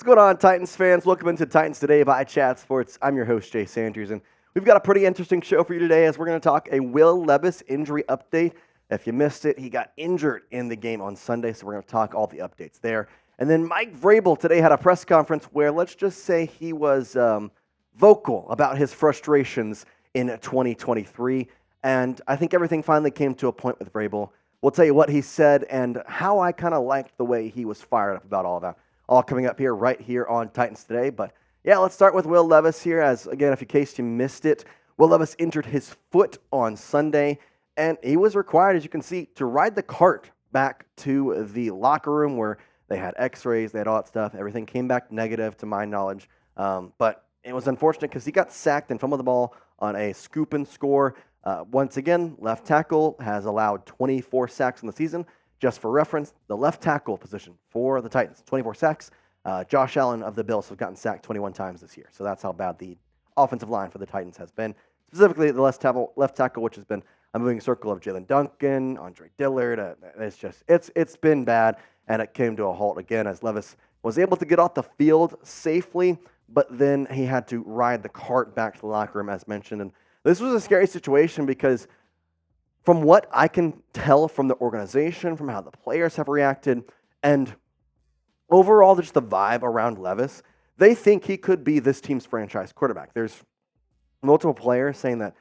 going on, Titans fans? Welcome into Titans Today by Chat Sports. I'm your host, Jay Sanders, and we've got a pretty interesting show for you today as we're going to talk a Will Levis injury update. If you missed it, he got injured in the game on Sunday, so we're going to talk all the updates there. And then Mike Vrabel today had a press conference where, let's just say, he was vocal about his frustrations in 2023, and I think everything finally came to a point with Vrabel. We'll tell you what he said and how I kind of liked the way he was fired up about all that. All coming up here right here on Titans Today. But yeah, let's start with Will Levis here. As again, if in case you missed it, Will Levis injured his foot on Sunday, and he was required, as you can see, to ride the cart back to the locker room where they had x-rays, they had all that stuff. Everything came back negative to my knowledge. But it was unfortunate because he got sacked and fumbled the ball on a scoop and score. Once again, left tackle has allowed 24 sacks in the season. Just for reference, the left tackle position for the Titans, 24 sacks. Josh Allen of the Bills have gotten sacked 21 times this year. So that's how bad the offensive line for the Titans has been. Specifically, the left tackle, which has been a moving circle of Jalen Duncan, Andre Dillard. It's been bad, and it came to a halt again as Levis was able to get off the field safely, but then he had to ride the cart back to the locker room, as mentioned. And this was a scary situation because from what I can tell from the organization, from how the players have reacted, and overall just the vibe around Levis, they think he could be this team's franchise quarterback. There's multiple players saying that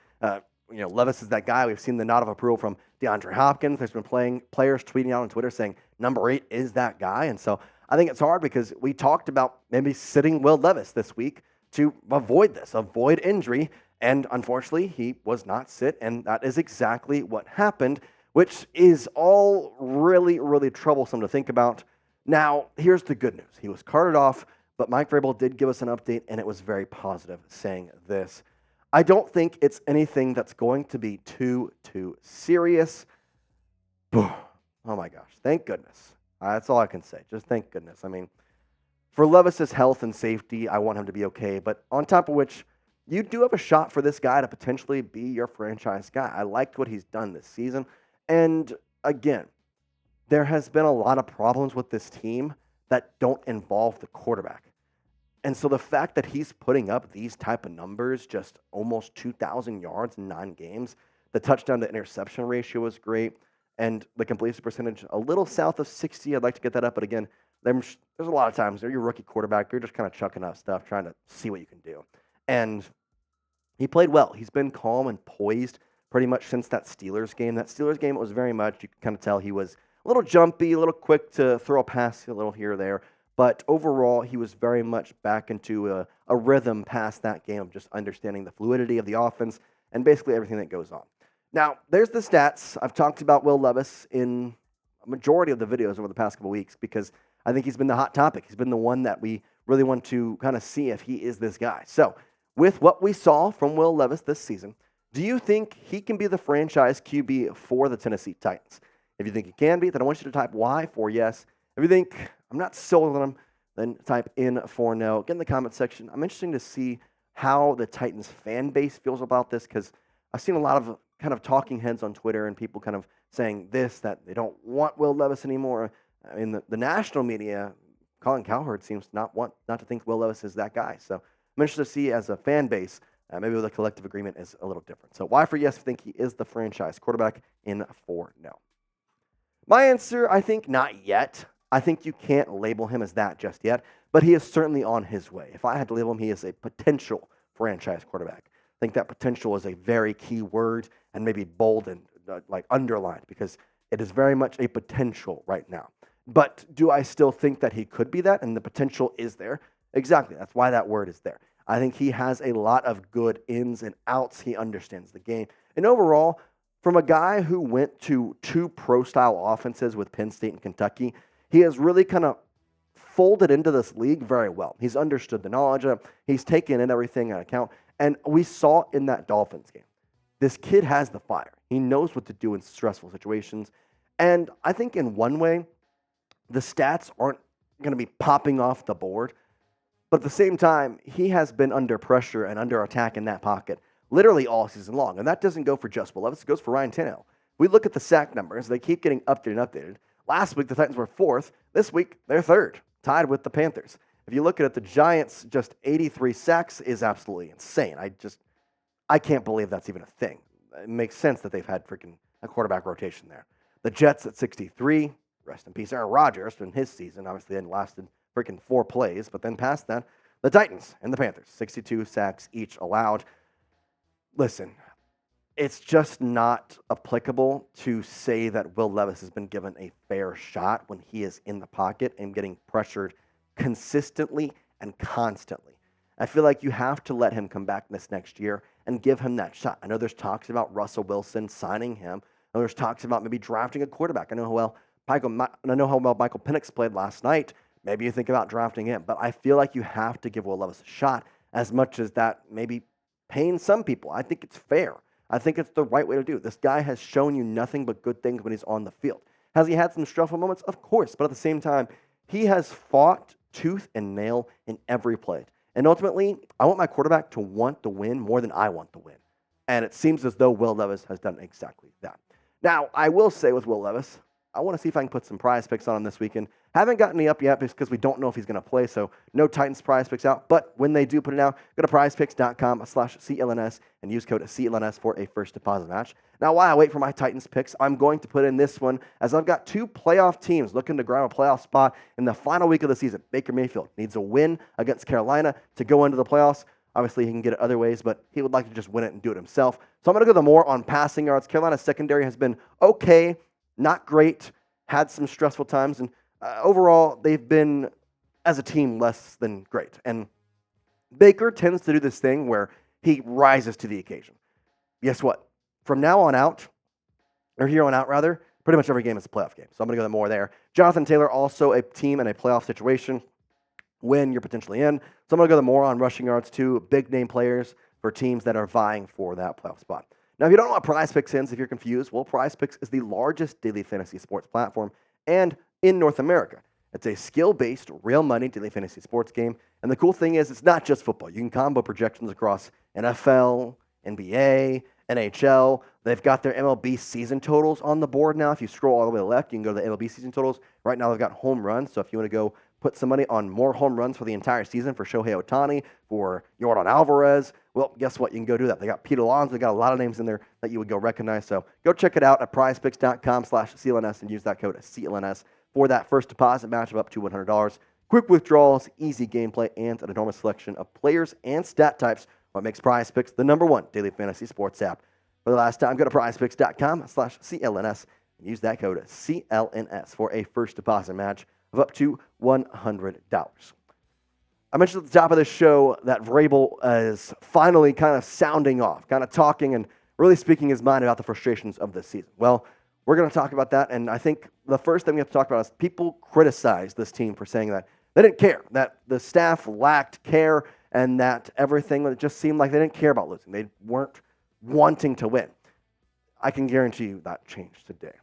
Levis is that guy. We've seen the nod of approval from DeAndre Hopkins. There's been players tweeting out on Twitter saying number 8 is that guy. And so I think it's hard because we talked about maybe sitting Will Levis this week to avoid injury. And unfortunately, he was not sit, and that is exactly what happened, which is all really, really troublesome to think about. Now, here's the good news. He was carted off, but Mike Vrabel did give us an update, and it was very positive, saying this. I don't think it's anything that's going to be too serious. Oh, my gosh. Thank goodness. That's all I can say. Just thank goodness. I mean, for Levis's health and safety, I want him to be okay, but on top of which, you do have a shot for this guy to potentially be your franchise guy. I liked what he's done this season. And again, there has been a lot of problems with this team that don't involve the quarterback. And so the fact that he's putting up these type of numbers, just almost 2,000 yards in 9 games, the touchdown to interception ratio was great, and the completion percentage a little south of 60. I'd like to get that up, but again, there's a lot of times you're a rookie quarterback, you're just kind of chucking out stuff, trying to see what you can do. And he played well. He's been calm and poised pretty much since that Steelers game. That Steelers game, it was very much, you could kind of tell he was a little jumpy, a little quick to throw a pass a little here or there. But overall, he was very much back into a rhythm past that game of just understanding the fluidity of the offense and basically everything that goes on. Now, there's the stats. I've talked about Will Levis in a majority of the videos over the past couple weeks because I think he's been the hot topic. He's been the one that we really want to kind of see if he is this guy. So, with what we saw from Will Levis this season, do you think he can be the franchise QB for the Tennessee Titans? If you think he can be, then I want you to type Y for yes. If you think I'm not sold on him, then type in for no. Get in the comment section. I'm interested to see how the Titans fan base feels about this because I've seen a lot of kind of talking heads on Twitter and people kind of saying this, that they don't want Will Levis anymore. I mean, the national media, Colin Cowherd seems not to think Will Levis is that guy. So I'm interested to see as a fan base, maybe the collective agreement is a little different. So why for yes, I think he is the franchise quarterback, in for no. My answer, I think not yet. I think you can't label him as that just yet, but he is certainly on his way. If I had to label him, he is a potential franchise quarterback. I think that potential is a very key word and maybe bold and underlined because it is very much a potential right now. But do I still think that he could be that and the potential is there? Exactly. That's why that word is there. I think he has a lot of good ins and outs. He understands the game. And overall, from a guy who went to 2 pro-style offenses with Penn State and Kentucky, he has really kind of folded into this league very well. He's understood the knowledge of it. He's taken in everything on account. And we saw in that Dolphins game, this kid has the fire. He knows what to do in stressful situations. And I think in one way, the stats aren't going to be popping off the board. But at the same time, he has been under pressure and under attack in that pocket literally all season long. And that doesn't go for just Will Levis. It goes for Ryan Tannehill. We look at the sack numbers. They keep getting updated and updated. Last week, the Titans were 4th. This week, they're 3rd, tied with the Panthers. If you look at it, the Giants, just 83 sacks is absolutely insane. I can't believe that's even a thing. It makes sense that they've had freaking a quarterback rotation there. The Jets at 63, rest in peace, Aaron Rodgers in his season. Obviously, it lasted freaking 4 plays, but then past that, the Titans and the Panthers, 62 sacks each allowed. Listen, it's just not applicable to say that Will Levis has been given a fair shot when he is in the pocket and getting pressured consistently and constantly. I feel like you have to let him come back this next year and give him that shot. I know there's talks about Russell Wilson signing him. I know there's talks about maybe drafting a quarterback. I know how well Michael Penix played last night. Maybe you think about drafting him. But I feel like you have to give Will Levis a shot, as much as that maybe pains some people. I think it's fair. I think it's the right way to do it. This guy has shown you nothing but good things when he's on the field. Has he had some stressful moments? Of course. But at the same time, he has fought tooth and nail in every play. And ultimately, I want my quarterback to want to win more than I want to win. And it seems as though Will Levis has done exactly that. Now, I will say with Will Levis, I want to see if I can put some prize picks on him this weekend. Haven't gotten any up yet because we don't know if he's going to play, so no Titans prize picks out. But when they do put it out, go to prizepicks.com/CLNS and use code CLNS for a first deposit match. Now, while I wait for my Titans picks, I'm going to put in this one, as I've got 2 playoff teams looking to grab a playoff spot in the final week of the season. Baker Mayfield needs a win against Carolina to go into the playoffs. Obviously, he can get it other ways, but he would like to just win it and do it himself. So I'm going to go the more on passing yards. Carolina's secondary has been okay, not great, had some stressful times, and overall, they've been, as a team, less than great. And Baker tends to do this thing where he rises to the occasion. Guess what? From now on out, or here on out, rather, pretty much every game is a playoff game. So I'm going to go more there. Jonathan Taylor, also a team in a playoff situation when you're potentially in. So I'm going to go the more on rushing yards too, big name players for teams that are vying for that playoff spot. Now, if you don't know what Prize Picks is, if you're confused, well, Prize Picks is the largest daily fantasy sports platform and in North America. It's a skill-based, real money daily fantasy sports game. And the cool thing is it's not just football. You can combo projections across NFL, NBA, NHL. They've got their MLB season totals on the board now. If you scroll all the way to the left, you can go to the MLB season totals. Right now, they've got home runs. So if you want to go put some money on more home runs for the entire season for Shohei Ohtani, for Yordan Alvarez, well, guess what? You can go do that. They got Pete Alonso. They got a lot of names in there that you would go recognize. So go check it out at prizepicks.com/CLNS and use that code CLNS for that first deposit match of up to $100. Quick withdrawals, easy gameplay, and an enormous selection of players and stat types. What makes Prize Picks the #1 daily fantasy sports app. For the last time, go to prizepicks.com/CLNS and use that code CLNS for a first deposit match of up to $100. I mentioned at the top of this show that Vrabel is finally kind of sounding off, kind of talking and really speaking his mind about the frustrations of this season. Well, we're going to talk about that, and I think the first thing we have to talk about is people criticize this team for saying that they didn't care, that the staff lacked care, and that everything, it just seemed like they didn't care about losing. They weren't wanting to win. I can guarantee you that changed today.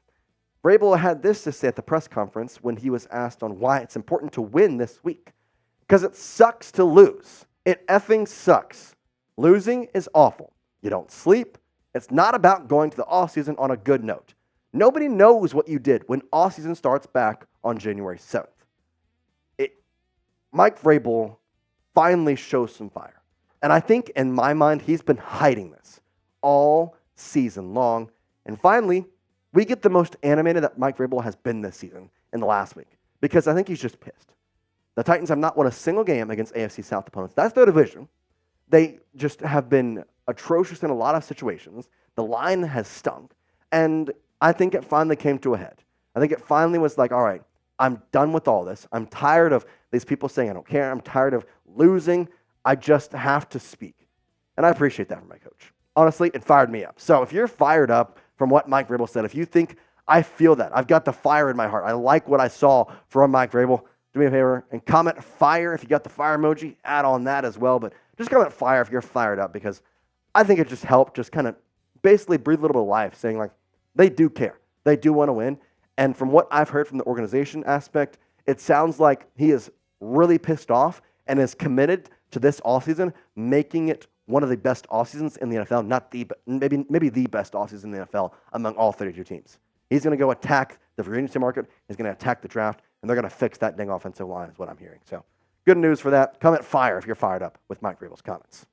Vrabel had this to say at the press conference when he was asked on why it's important to win this week. Because it sucks to lose. It effing sucks. Losing is awful. You don't sleep. It's not about going to the offseason on a good note. Nobody knows what you did when offseason starts back on January 7th. Mike Vrabel finally shows some fire. And I think, in my mind, he's been hiding this all season long. And finally, we get the most animated that Mike Vrabel has been this season in the last week. Because I think he's just pissed. The Titans have not won a single game against AFC South opponents. That's their division. They just have been atrocious in a lot of situations. The line has stunk. And I think it finally came to a head. I think it finally was like, all right, I'm done with all this. I'm tired of these people saying I don't care. I'm tired of losing. I just have to speak. And I appreciate that from my coach. Honestly, it fired me up. So if you're fired up from what Mike Vrabel said, if you think I feel that, I've got the fire in my heart, I like what I saw from Mike Vrabel, do me a favor and comment fire. If you got the fire emoji, add on that as well. But just comment fire if you're fired up, because I think it just helped just kind of basically breathe a little bit of life, saying like they do care. They do want to win. And from what I've heard from the organization aspect, it sounds like he is really pissed off and is committed to this offseason, making it one of the best offseasons in the NFL, not the maybe the best offseason in the NFL among all 32 teams. He's going to go attack the free agency market. He's going to attack the draft, and they're going to fix that dang offensive line is what I'm hearing. So good news for that. Comment fire if you're fired up with Mike Vrabel's comments.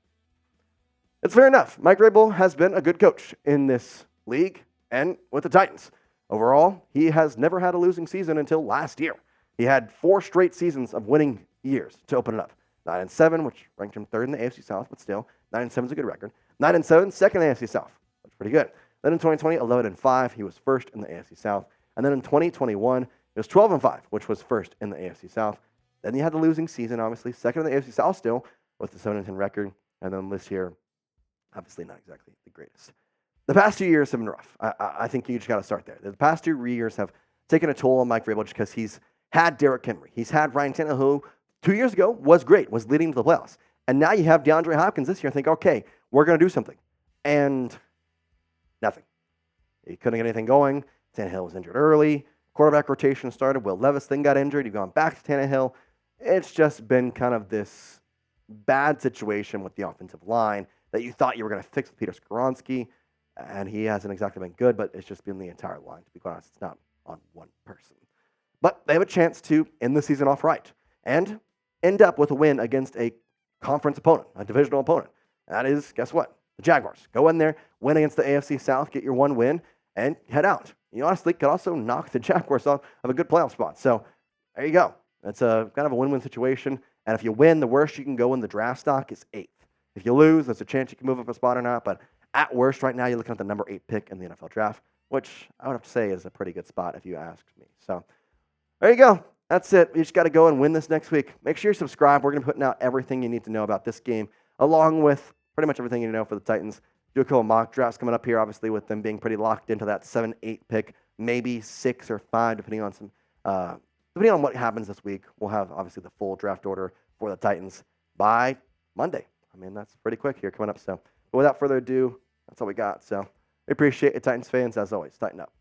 It's fair enough. Mike Vrabel has been a good coach in this league and with the Titans. Overall, he has never had a losing season until last year. He had 4 straight seasons of winning years to open it up. 9-7, which ranked him 3rd in the AFC South, but still, 9-7 is a good record. 9-7, 2nd in the AFC South. That's pretty good. Then in 2020, 11-5, he was 1st in the AFC South. And then in 2021, it was 12-5, which was 1st in the AFC South. Then he had the losing season, obviously, 2nd in the AFC South still, with the 7-10 record. And then this year, obviously not exactly the greatest. The past 2 years have been rough. I think you just got to start there. The past 2 years have taken a toll on Mike Vrabel just because he's had Derrick Henry. He's had Ryan Tannehill, who 2 years ago was great, was leading to the playoffs. And now you have DeAndre Hopkins this year and think, okay, we're going to do something. And nothing. He couldn't get anything going. Tannehill was injured early. Quarterback rotation started. Will Levis then got injured. You've gone back to Tannehill. It's just been kind of this bad situation with the offensive line that you thought you were going to fix with Peter Skoronski. And he hasn't exactly been good, but it's just been the entire line. To be quite honest, it's not on one person. But they have a chance to end the season off right and end up with a win against a conference opponent, a divisional opponent. And that is, guess what? The Jaguars. Go in there, win against the AFC South, get your 1 win, and head out. You honestly could also knock the Jaguars off of a good playoff spot. So there you go. It's a kind of a win-win situation. And if you win, the worst you can go in the draft stock is 8th. If you lose, there's a chance you can move up a spot or not. But at worst, right now, you're looking at the number 8 pick in the NFL draft, which I would have to say is a pretty good spot if you asked me. So there you go. That's it. You just got to go and win this next week. Make sure you subscribe. We're going to be putting out everything you need to know about this game, along with pretty much everything you know for the Titans. Do a couple mock drafts coming up here, obviously, with them being pretty locked into that 7-8 pick, maybe 6 or 5, depending on what happens this week. We'll have, obviously, the full draft order for the Titans by Monday. I mean, that's pretty quick here coming up. So, but without further ado, that's all we got. So, we appreciate it, Titans fans. As always, tighten up.